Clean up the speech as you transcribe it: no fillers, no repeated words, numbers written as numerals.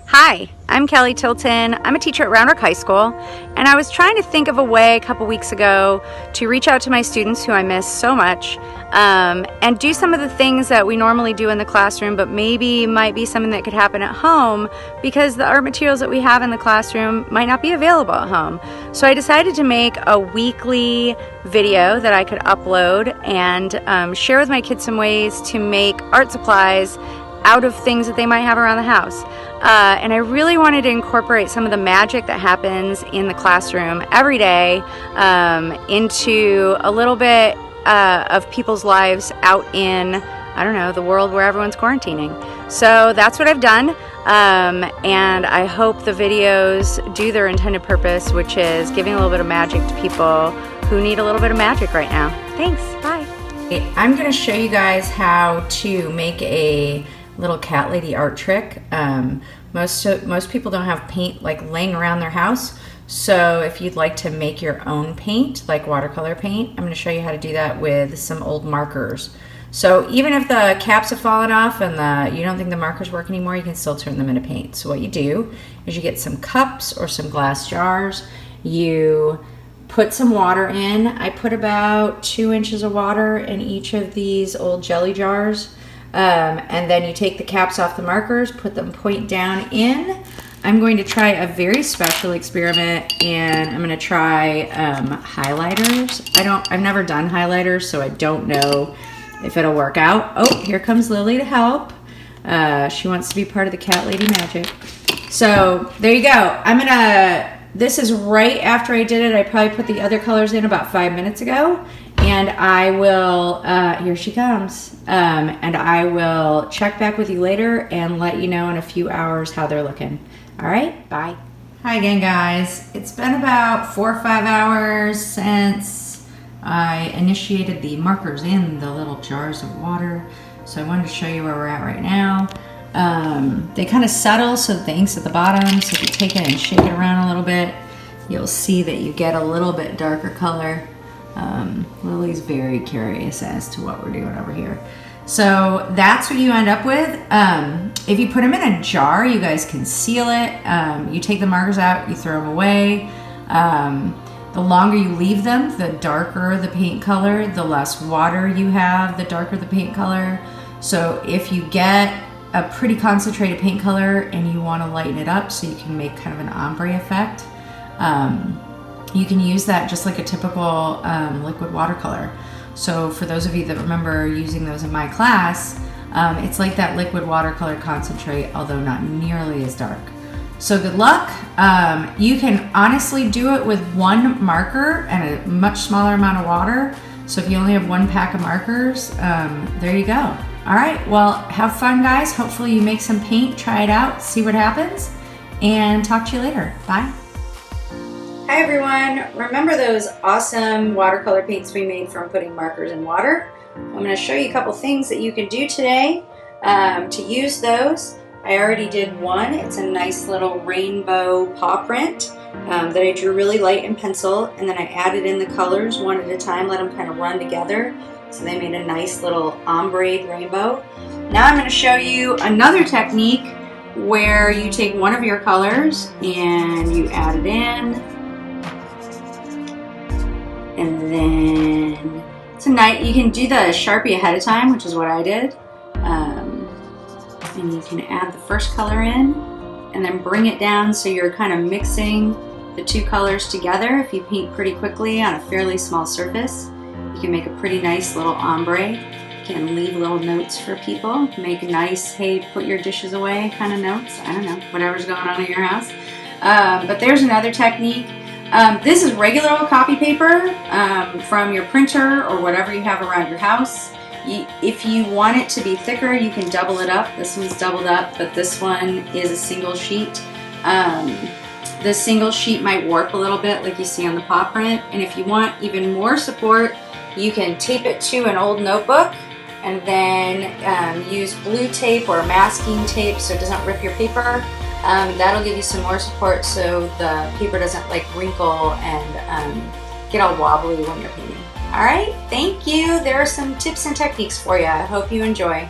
Hi, I'm Kelli Tilton. I'm a teacher at Round Rock High School, and I was trying to think of a way a couple weeks ago to reach out to my students who I miss so much, and do some of the things that we normally do in the classroom, but maybe might be something that could happen at home because the art materials that we have in the classroom might not be available at home. So I decided to make a weekly video that I could upload and share with my kids some ways to make art supplies out of things that they might have around the house. And I really wanted to incorporate some of the magic that happens in the classroom every day into a little bit of people's lives out in, I don't know, the world where everyone's quarantining. So that's what I've done, and I hope the videos do their intended purpose, which is giving a little bit of magic to people who need a little bit of magic right now. Thanks, bye. I'm going to show you guys how to make a little cat lady art trick. Most people don't have paint like laying around their house, so if you'd like to make your own paint, like watercolor paint, I'm going to show you how to do that with some old markers. So even if the caps have fallen off and you don't think the markers work anymore, you can still turn them into paint. So what you do is you get some cups or some glass jars, you put some water in. I put about 2 inches of water in each of these old jelly jars. And then you take the caps off the markers, put them point down in. I'm going to try a very special experiment, and I'm going to try highlighters. I've never done highlighters, so I don't know if it'll work out. Oh, here comes Lily to help. She wants to be part of the cat lady magic. So there you go. This is right after I did it. I probably put the other colors in about 5 minutes ago. And I will, here she comes, and I will check back with you later and let you know in a few hours how they're looking. All right, bye. Hi again, guys. It's been about 4 or 5 hours since I initiated the markers in the little jars of water. So I wanted to show you where we're at right now. They kind of settle so that the ink's at the bottom. So if you take it and shake it around a little bit, you'll see that you get a little bit darker color. Lily's very curious as to what we're doing over here. So that's what you end up with. If you put them in a jar, you guys can seal it. You take the markers out, you throw them away. The longer you leave them, the darker the paint color, the less water you have, the darker the paint color. So if you get a pretty concentrated paint color and you want to lighten it up so you can make kind of an ombre effect, you can use that just like a typical liquid watercolor. So for those of you that remember using those in my class, it's like that liquid watercolor concentrate, although not nearly as dark. So good luck. You can honestly do it with one marker and a much smaller amount of water. So if you only have one pack of markers, there you go. All right, well, have fun, guys. Hopefully you make some paint, try it out, see what happens, and talk to you later. Bye. Hi everyone, remember those awesome watercolor paints we made from putting markers in water? I'm going to show you a couple things that you can do today to use those. I already did one. It's a nice little rainbow paw print that I drew really light in pencil, and then I added in the colors one at a time, let them kind of run together, so they made a nice little ombre rainbow. Now I'm going to show you another technique where you take one of your colors and you add it in. And then tonight you can do the Sharpie ahead of time, which is what I did. And you can add the first color in and then bring it down so you're kind of mixing the two colors together. If you paint pretty quickly on a fairly small surface, you can make a pretty nice little ombre. You can leave little notes for people. Make nice, hey, put your dishes away kind of notes. I don't know, whatever's going on at your house. But there's another technique. This is regular old copy paper from your printer or whatever you have around your house. If you want it to be thicker, you can double it up. This one's doubled up, but this one is a single sheet. The single sheet might warp a little bit like you see on the paw print. And if you want even more support, you can tape it to an old notebook and then use blue tape or masking tape so it doesn't rip your paper. That'll give you some more support so the paper doesn't like wrinkle and get all wobbly when you're painting. All right, thank you. There are some tips and techniques for you. I hope you enjoy.